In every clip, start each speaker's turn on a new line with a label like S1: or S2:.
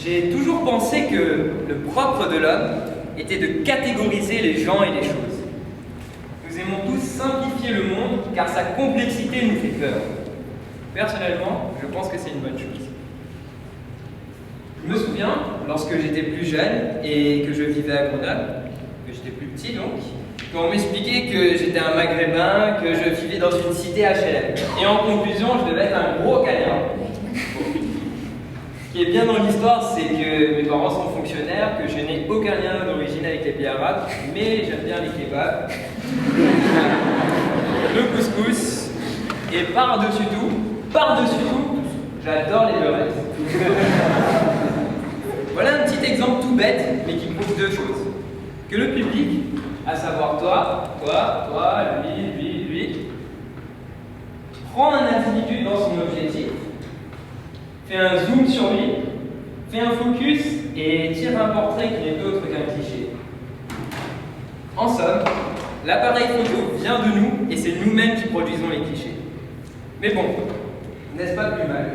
S1: J'ai toujours pensé que le propre de l'homme était de catégoriser les gens et les choses. Nous aimons tous simplifier le monde car sa complexité nous fait peur. Personnellement, je pense que c'est une bonne chose. Je me souviens, lorsque j'étais plus jeune et que je vivais à Grenoble, que j'étais plus petit donc, quand on m'expliquait que j'étais un maghrébin, que je vivais dans une cité HLM. Et en conclusion, je devais être un gros canard. Ce qui est bien dans l'histoire, c'est que mes parents sont fonctionnaires, que je n'ai aucun lien d'origine avec les pays arabes, mais j'aime bien les kebabs, le couscous, et par-dessus tout, j'adore les beurrettes. Voilà un petit exemple tout bête, mais qui prouve deux choses. Que le public, à savoir toi, lui, prend un individu dans son objectif, fait un zoom sur lui, fait un focus et tire un portrait qui n'est autre qu'un cliché. En somme, l'appareil photo vient de nous et c'est nous-mêmes qui produisons les clichés. Mais bon, n'est-ce pas plus mal?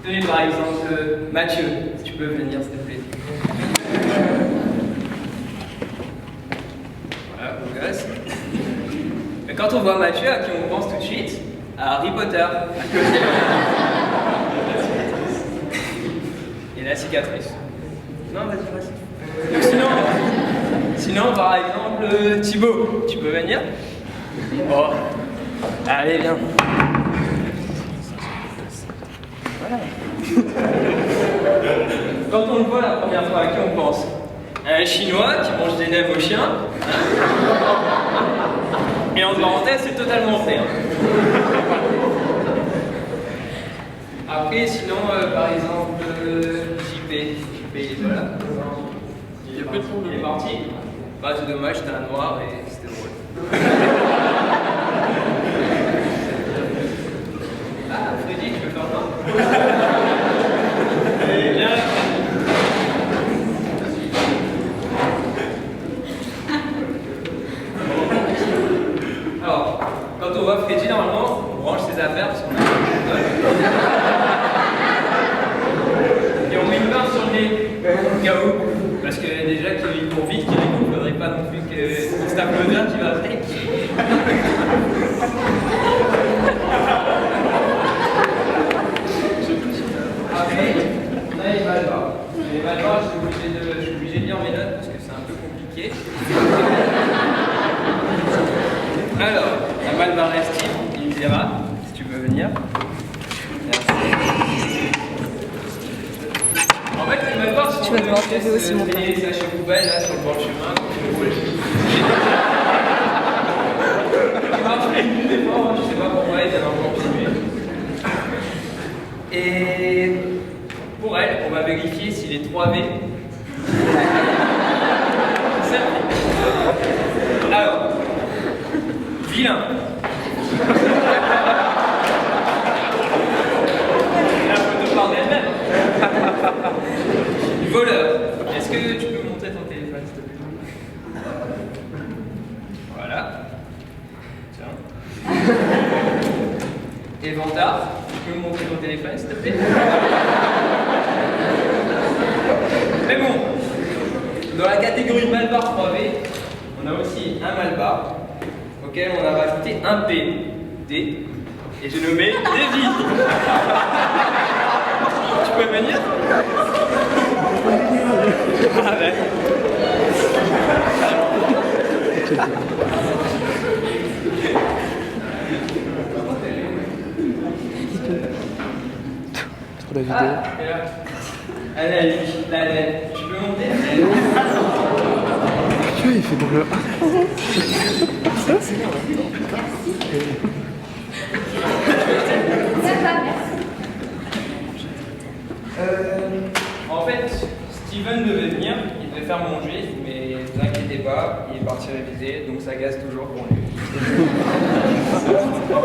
S1: Tenez par exemple Mathieu, si tu peux venir s'il te plaît. Voilà, beau gosse. Mais quand on voit Mathieu, à qui on pense tout de suite? À Harry Potter, à côté. Et la cicatrice. Non, vas-y. Sinon, par exemple, Thibaut, tu peux venir? Oh, allez, viens. Voilà. Quand on le voit la première fois, à qui on pense? À un Chinois qui mange des nems aux chiens. Et en parenthèse, c'est totalement vrai. Après, sinon, par exemple, JP, il est pas là. Il est parti. Bah, c'est dommage, c'était un noir et c'était drôle. Ah, Freddy, tu veux faire quoi? Allez, viens. Alors, quand on voit Freddy, normalement, on branche ses affaires parce qu'on a et on met une barre sur le nez, au cas où. Parce que déjà qu'il court vite, qu'il ne faudrait pas non plus qu'on se tape le bien qui va avec. Après, on a les malbars. Les malbars, je suis obligé de lire mes notes parce que c'est un peu compliqué. Alors, la Malbarès Steve, il me dira, si tu veux venir. Merci. En fait, les malbars, si tu veux trouver aussi mon père. Les sachets poubelles là sur le bord de chemin, quand tu roules. Tu marches avec une des fois, je sais pas pourquoi, il y a encore continué. Et pour elle, on va vérifier si les 3V. Alors, vilain. La photo parle d'elle-même. Voleur. Est-ce que tu peux montrer ton téléphone, s'il te plaît? Voilà. Tiens. Et vantard, tu peux me montrer ton téléphone, s'il te plaît? Mais bon, dans la catégorie Malbar 3V, on a aussi un Malbar auquel on a rajouté un P, D, et j'ai nommé Davy. Tu peux venir? Ah ouais.
S2: Trop la vidéo.
S1: Allez, tu peux monter?
S2: Tu vois, il fait dans le
S1: En fait, Steven devait venir, il devait faire mon juif, mais ne vous inquiétez pas, il est parti réviser, donc ça gaze toujours pour lui.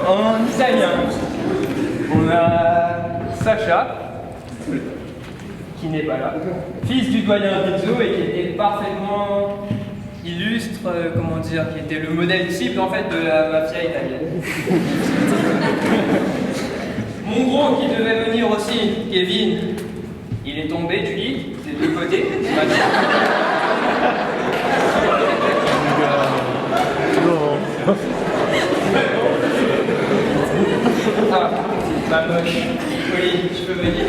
S1: En italien, on a Sacha, qui n'est pas là, fils du doyen Rizzo et qui était parfaitement illustre, comment dire, qui était le modèle type en fait de la mafia italienne. Mon gros qui devait venir aussi, Kevin, Il est tombé du lit, des deux côtés, ce matin.
S2: Non.
S1: Ah, ma moche. Oui, je peux venir.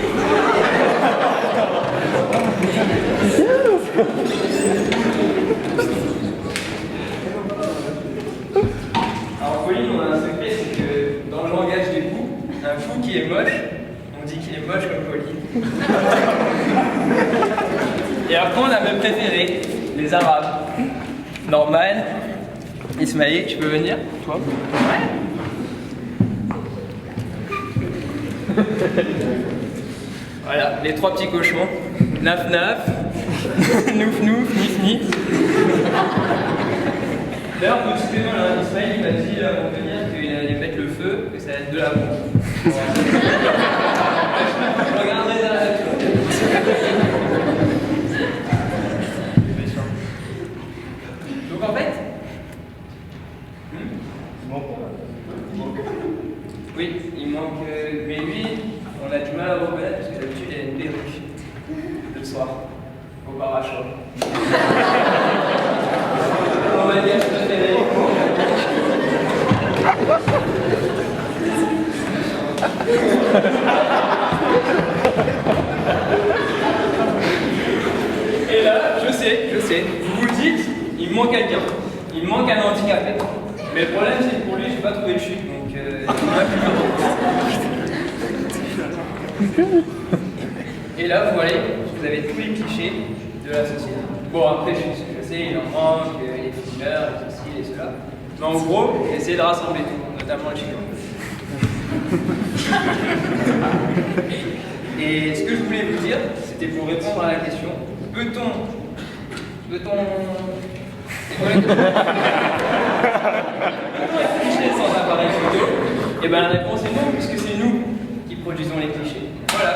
S1: Alors, Pauline, on a un secret, c'est que dans le langage des fous, un fou qui est moche, on dit qu'il est moche comme Pauline. Et après, on a même préféré les Arabes. Norman, Ismaël, tu peux venir, toi? Ouais. Voilà, les trois petits cochons. Naf naf, nouf nouf, nif nif. D'ailleurs, petit paiement, là, Ismaël il m'a dit avant de venir qu'il allait mettre le feu, que ça allait être de la bombe. Je regarderai dans la nature. Donc en fait, oui, il manque. Mais lui, on a du mal à le reconnaître parce que d'habitude il a une perruque le soir, au bar à chaud. On va dire préféré. Et là, je sais, vous vous dites, il me manque quelqu'un, il me manque un handicapé. Mais le problème, c'est que pour lui, j'ai pas trouvé de chute, donc il m'a plus. Et là, vous voyez, vous avez tous les clichés de la société. Bon, après, je sais, il en manque, les fumeurs, les ceci, et cela. Mais en gros, j'ai essayé de rassembler tout, notamment les chiens. Et ce que je voulais vous dire, c'était pour répondre à la question, peut-on clichés sans appareil photo? Et bien la réponse est non, puisque c'est nous qui produisons les clichés. Voilà.